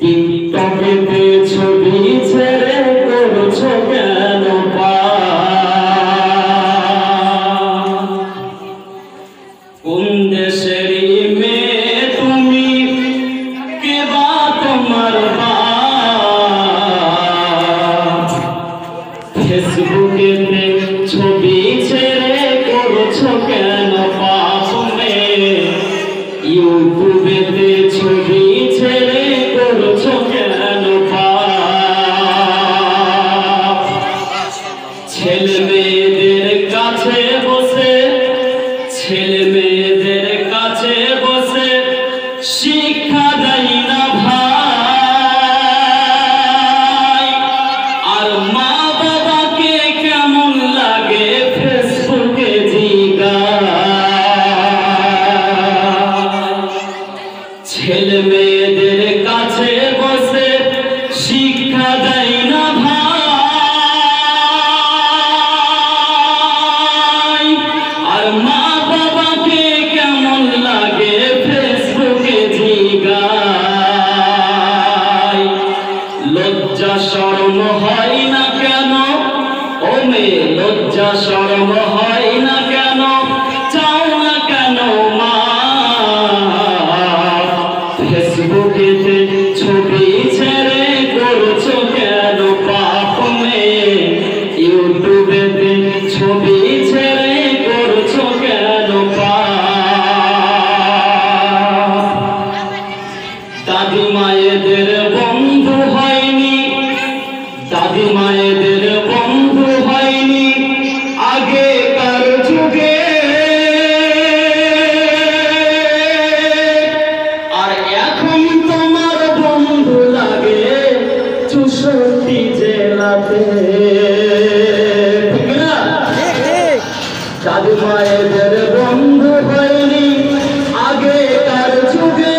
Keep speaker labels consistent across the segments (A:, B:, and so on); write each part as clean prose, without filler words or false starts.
A: টিকটকেতে ছবি ছেড়ে করছো কেন কোন দেশেরই মেয়ে তুমি কে বা তোমার ফেসবুকেতে ছবি ছেড়ে করছো কেন ইউটিউবেতে ছবি ছেড়ে করছো কেন ছেলে মেয়েদের কাছে বসে শিক্ষা দেয় না ভাই আর মা বাবাকে কেমন লাগে ফেসবুকে ছেলে মেয়েদের কাছে বসে শিক্ষা দেয় না ভাই আর মা বাবাকে কেমন লাগে ফেসবুকে জিগায় লজ্জা শরম হয় না কেন ও মেয়ে লজ্জা শরম হয় না কেন চাও না কেন মা ফেসবুকেতে ছবি ছেড়ে করছো কেন পাপ মেয়ে ইউটিউবেতে ছবি ছেড়ে করছো কেন পাপ দাদি মায়েদের বন্ধু হয়নি দাদি মায়েদের বন্ধু হয়নি আগেকার যুগে আর এখন তোমার বন্ধু লাগে 64 জেলাতে ঠিক না দাদি মায়েদের বন্ধু হয়নি আগেকার যুগে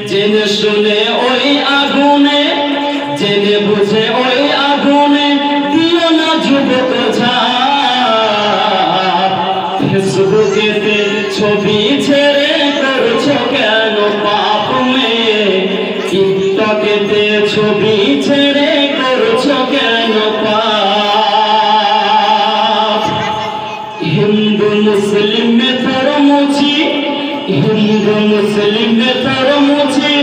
A: জেনে শুনে ওই আগুনে জেনে বুঝে ওই আগুনে দিও না যুবক ফেসবুকেতে ছবি ছেড়ে করছো কেন পাপ মেয়ে টিকটকেতে ছবি ছেড়ে করছো কেন পাপ হিন্দু মুসলিম में ধর্মছি হিন্দু মুসলিম में ধর্মছি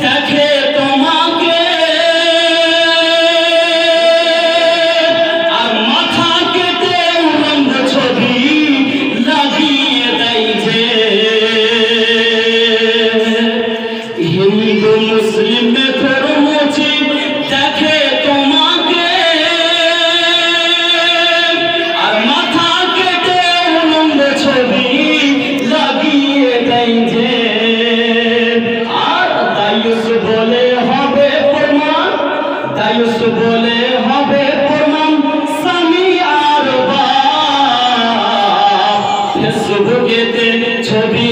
A: দেখে তোমাকে আর মাথা কেটে উলঙ্গ ছবি লাগিয়ে দেয় যে হিন্দু মুসলিম में ধর্মছি দেখে তোমাকে আর মাথা কেটে উলঙ্গ ছবি লাগিয়ে দেয় যে আর দায়ুস বলে হবে প্রমাণ দায়ুস বলে হবে প্রমাণ স্বামী আর বাপ ফেসবুকেতে ছবি